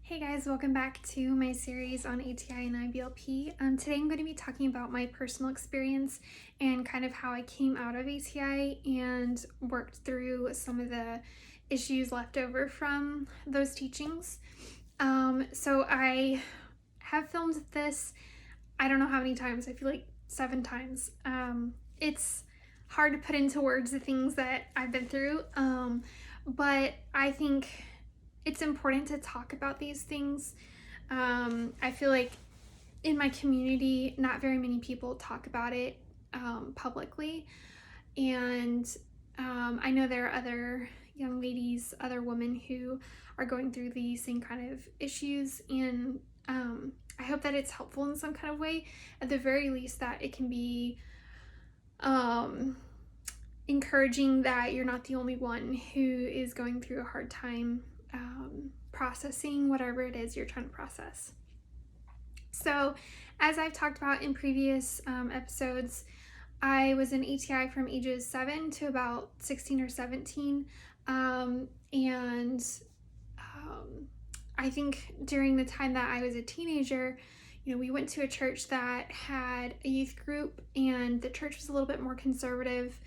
Hey guys, welcome back to my series on ATI and IBLP. Today I'm going to be talking about my personal experience and kind of how I came out of ATI and worked through some of the issues left over from those teachings. So I have filmed this, I don't know how many times, I feel like 7 times. It's hard to put into words the things that I've been through, but I think it's important to talk about these things. I feel like in my community, not very many people talk about it publicly. And I know there are other young ladies, other women who are going through the same kind of issues. And I hope that it's helpful in some kind of way. At the very least, that it can be encouraging that you're not the only one who is going through a hard time processing whatever it is you're trying to process. So, as I've talked about in previous episodes, I was in ATI from ages 7 to about 16 or 17. I think during the time that I was a teenager, we went to a church that had a youth group, and the church was a little bit more conservative.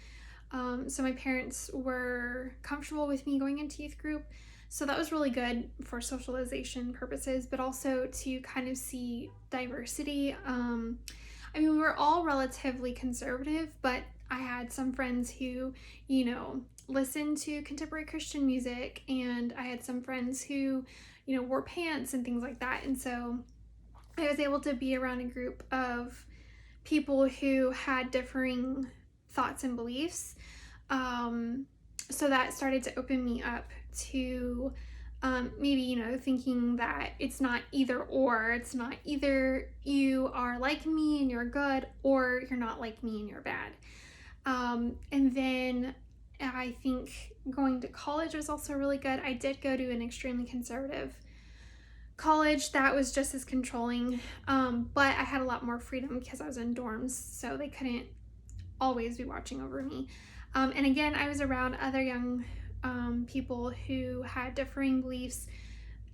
So my parents were comfortable with me going into youth group. So that was really good for socialization purposes, but also to kind of see diversity. We were all relatively conservative, but I had some friends who, listened to contemporary Christian music, and I had some friends who, wore pants and things like that. And so I was able to be around a group of people who had differing thoughts and beliefs. So that started to open me up to maybe, thinking that it's not either or. It's not either you are like me and you're good, or you're not like me and you're bad. And then I think going to college was also really good. I did go to an extremely conservative college that was just as controlling, but I had a lot more freedom because I was in dorms, so they couldn't always be watching over me. And again, I was around other young people who had differing beliefs.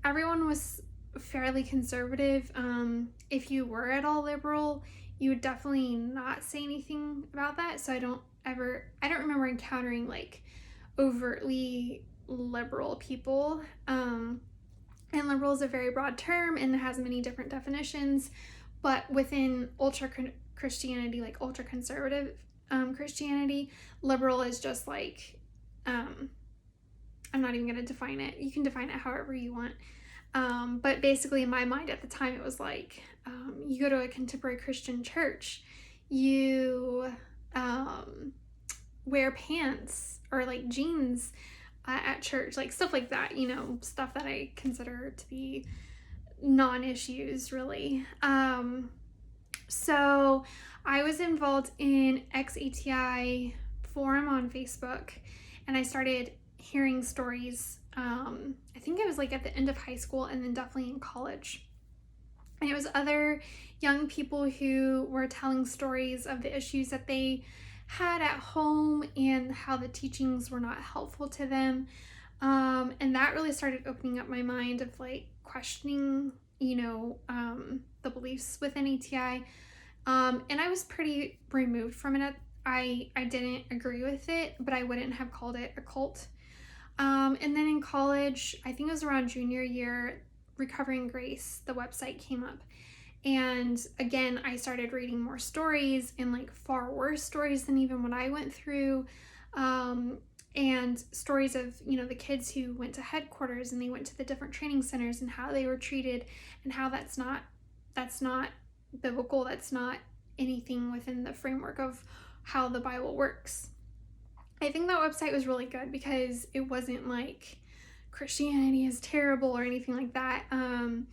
Everyone was fairly conservative. If you were at all liberal, you would definitely not say anything about that. So I don't remember encountering like overtly liberal people. And liberal is a very broad term and it has many different definitions, but within ultra Christianity, like ultra conservative Christianity, liberal is just like, I'm not even going to define it. You can define it however you want. But basically in my mind at the time, it was like, you go to a contemporary Christian church, you wear pants or like jeans at church, like stuff like that, stuff that I consider to be non-issues really. So I was involved in ex-ATI forum on Facebook, and I started hearing stories. I think it was like at the end of high school and then definitely in college. And it was other young people who were telling stories of the issues that they had at home and how the teachings were not helpful to them. And that really started opening up my mind of like questioning, the beliefs within ATI. And I was pretty removed from it. I didn't agree with it, but I wouldn't have called it a cult. And then in college, I think it was around junior year, Recovering Grace, the website came up. And again, I started reading more stories, and like far worse stories than even what I went through. And stories of, the kids who went to headquarters and they went to the different training centers and how they were treated, and how that's not biblical. That's not anything within the framework of how the Bible works. I think that website was really good because it wasn't like Christianity is terrible or anything like that. And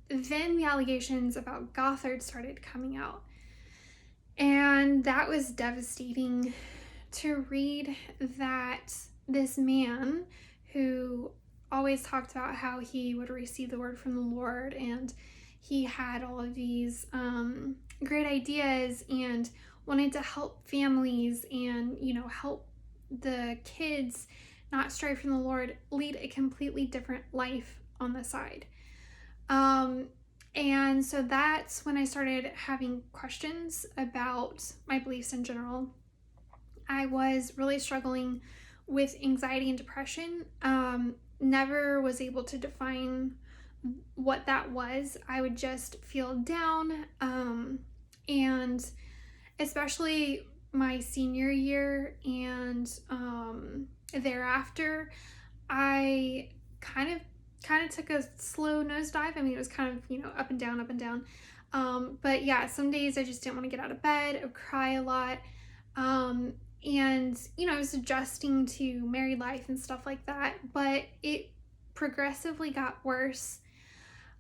then the allegations about Gothard started coming out. And that was devastating to read, that this man who always talked about how he would receive the word from the Lord, and he had all of these great ideas and wanted to help families and, help the kids not stray from the Lord, lead a completely different life on the side. And so that's when I started having questions about my beliefs in general. I was really struggling with anxiety and depression. Never was able to define what that was. I would just feel down. And especially my senior year and thereafter, I kind of took a slow nosedive. I mean, it was kind of, up and down, up and down. But yeah, some days I just didn't want to get out of bed. I would cry a lot. And, I was adjusting to married life and stuff like that, but it progressively got worse.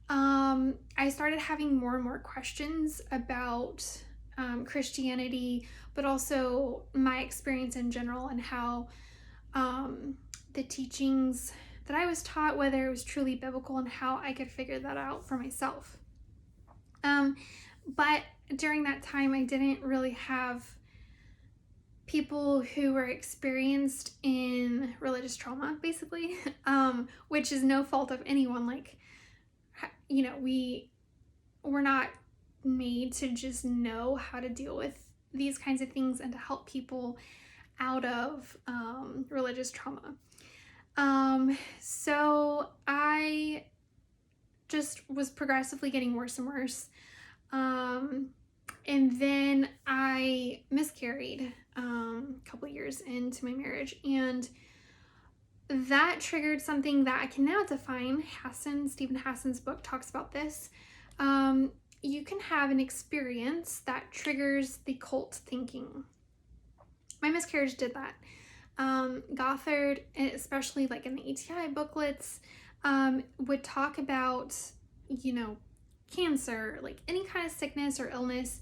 I started having more and more questions about Christianity, but also my experience in general and how the teachings that I was taught, whether it was truly biblical and how I could figure that out for myself. But during that time, I didn't really have people who were experienced in religious trauma, basically, which is no fault of anyone. Like, we're not made to just know how to deal with these kinds of things and to help people out of religious trauma. So I just was progressively getting worse and worse. And then I miscarried a couple years into my marriage, and that triggered something that I can now define. Stephen Hassan's book talks about this. You can have an experience that triggers the cult thinking. My miscarriage did that. Gothard, especially like in the ATI booklets, would talk about, cancer, like any kind of sickness or illness,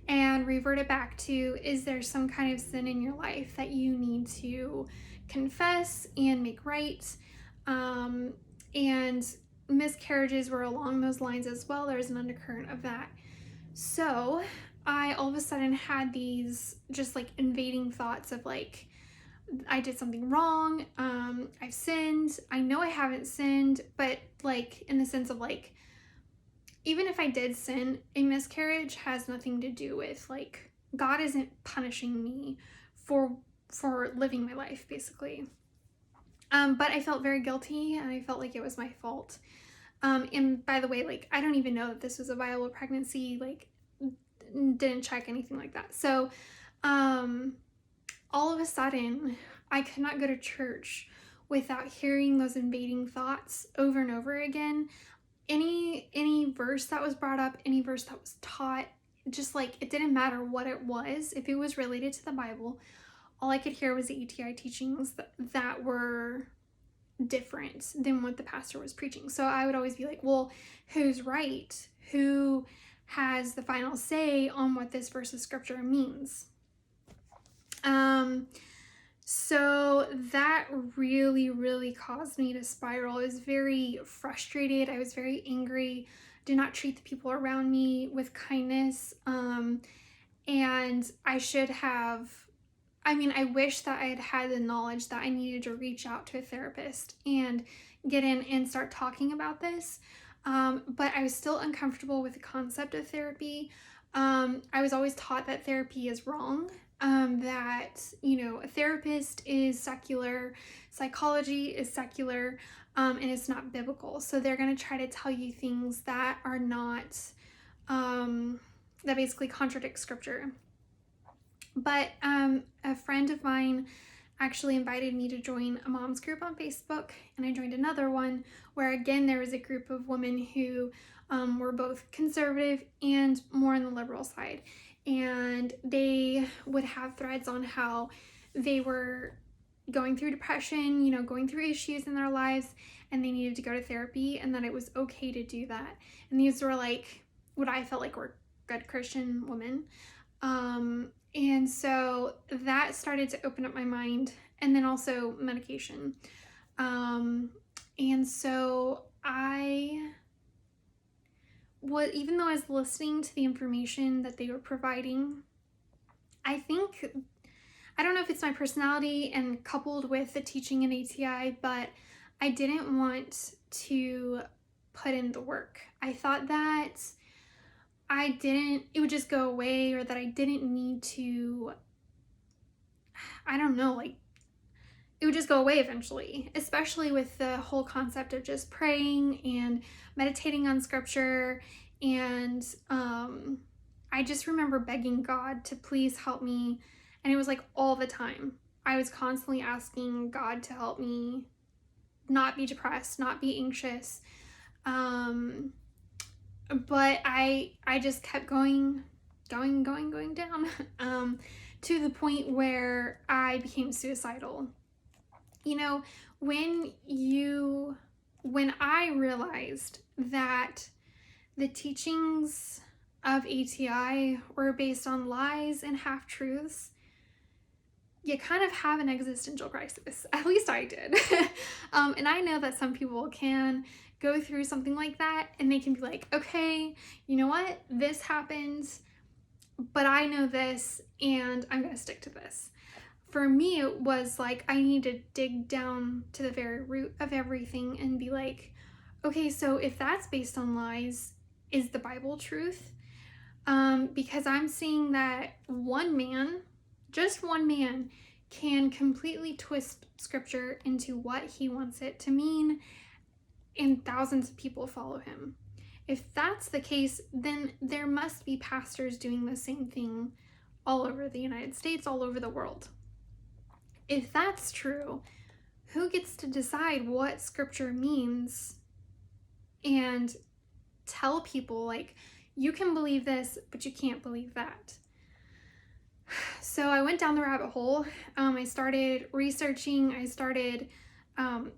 and revert it back to, is there some kind of sin in your life that you need to confess and make right? And miscarriages were along those lines as well. There's an undercurrent of that. So I all of a sudden had these just like invading thoughts of like, I did something wrong. I've sinned. I know I haven't sinned, but like in the sense of like, even if I did sin, a miscarriage has nothing to do with like, God isn't punishing me for living my life, basically. But I felt very guilty, and I felt like it was my fault. And by the way, like, I don't even know that this was a viable pregnancy, like, didn't check anything like that. So, all of a sudden, I could not go to church without hearing those invading thoughts over and over again. Any verse that was brought up, any verse that was taught, just like, it didn't matter what it was. If it was related to the Bible, all I could hear was the ATI teachings that were different than what the pastor was preaching. So I would always be like, well, who's right? Who has the final say on what this verse of scripture means? So that really, really caused me to spiral. I was very frustrated. I was very angry. Did not treat the people around me with kindness. And I should have, I wish that I had had the knowledge that I needed to reach out to a therapist and get in and start talking about this. But I was still uncomfortable with the concept of therapy. I was always taught that therapy is wrong. That, a therapist is secular, psychology is secular, and it's not biblical. So they're going to try to tell you things that are not, that basically contradict scripture. But a friend of mine actually invited me to join a mom's group on Facebook, and I joined another one where, again, there was a group of women who were both conservative and more on the liberal side. And they would have threads on how they were going through depression, going through issues in their lives, and they needed to go to therapy, and that it was okay to do that. And these were like what I felt like were good Christian women. And so that started to open up my mind, and then also medication. And so even though I was listening to the information that they were providing, I think I don't know if it's my personality and coupled with the teaching in ATI, but I didn't want to put in the work. I thought that it would just go away, or that I didn't need to, I don't know, like, it would just go away eventually, especially with the whole concept of just praying and meditating on scripture. And I just remember begging God to please help me. And it was like all the time. I was constantly asking God to help me not be depressed, not be anxious. But I just kept going down to the point where I became suicidal. You know, when I realized that the teachings of ATI were based on lies and half-truths, you kind of have an existential crisis. At least I did. And I know that some people can go through something like that and they can be like, okay, you know what? This happened, but I know this and I'm going to stick to this. For me, it was like I need to dig down to the very root of everything and be like, okay, so if that's based on lies, is the Bible truth? Because I'm seeing that one man, just one man, can completely twist scripture into what he wants it to mean, and thousands of people follow him. If that's the case, then there must be pastors doing the same thing all over the United States, all over the world. If that's true, who gets to decide what scripture means and tell people, like, you can believe this, but you can't believe that? So I went down the rabbit hole. I started researching. I started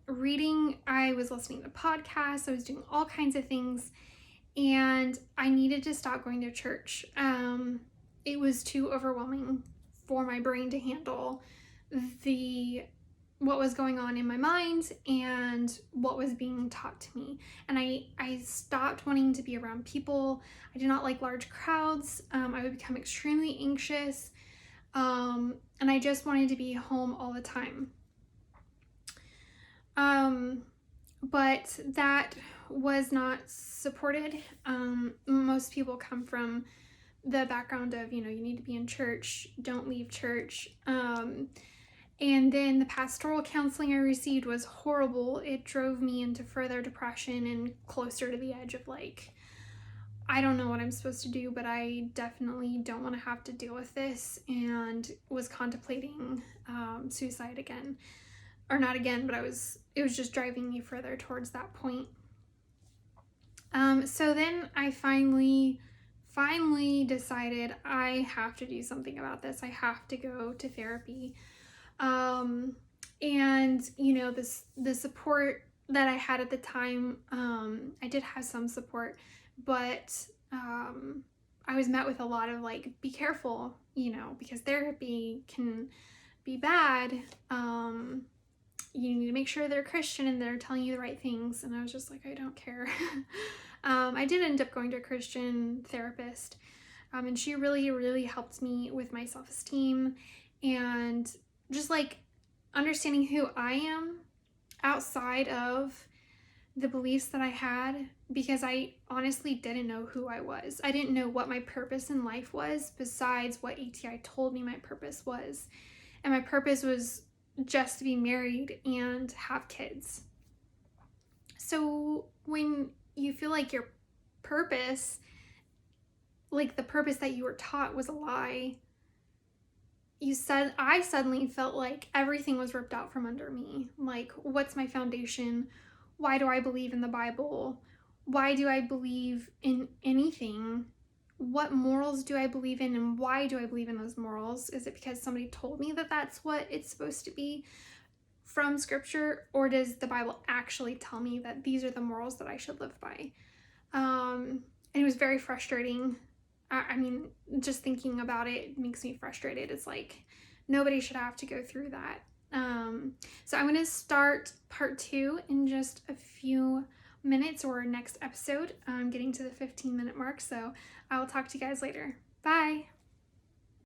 reading. I was listening to podcasts. I was doing all kinds of things. And I needed to stop going to church. It was too overwhelming for my brain to handle what was going on in my mind and what was being taught to me. And I stopped wanting to be around people. I did not like large crowds. I would become extremely anxious. And I just wanted to be home all the time. But that was not supported. Most people come from the background of, you need to be in church, don't leave church. And then the pastoral counseling I received was horrible. It drove me into further depression and closer to the edge of, like, I don't know what I'm supposed to do, but I definitely don't want to have to deal with this, and was contemplating suicide again. Or not again, but it was just driving me further towards that point. So then I finally decided I have to do something about this. I have to go to therapy. And the support that I had at the time, I did have some support, but I was met with a lot of, like, be careful, because therapy can be bad. You need to make sure they're Christian and they're telling you the right things. And I was just like, I don't care. I did end up going to a Christian therapist, and she really, really helped me with my self-esteem and just, like, understanding who I am outside of the beliefs that I had, because I honestly didn't know who I was. I didn't know what my purpose in life was besides what ATI told me my purpose was. And my purpose was just to be married and have kids. So when you feel like your purpose, like the purpose that you were taught, was a lie, I suddenly felt like everything was ripped out from under me. Like, what's my foundation? Why do I believe in the Bible? Why do I believe in anything? What morals do I believe in, and why do I believe in those morals? Is it because somebody told me that that's what it's supposed to be from scripture, or does the Bible actually tell me that these are the morals that I should live by? And it was very frustrating. I mean, just thinking about it makes me frustrated. It's like, nobody should have to go through that. So I'm going to start part 2 in just a few minutes, or next episode. I'm getting to the 15-minute mark, so I will talk to you guys later. Bye!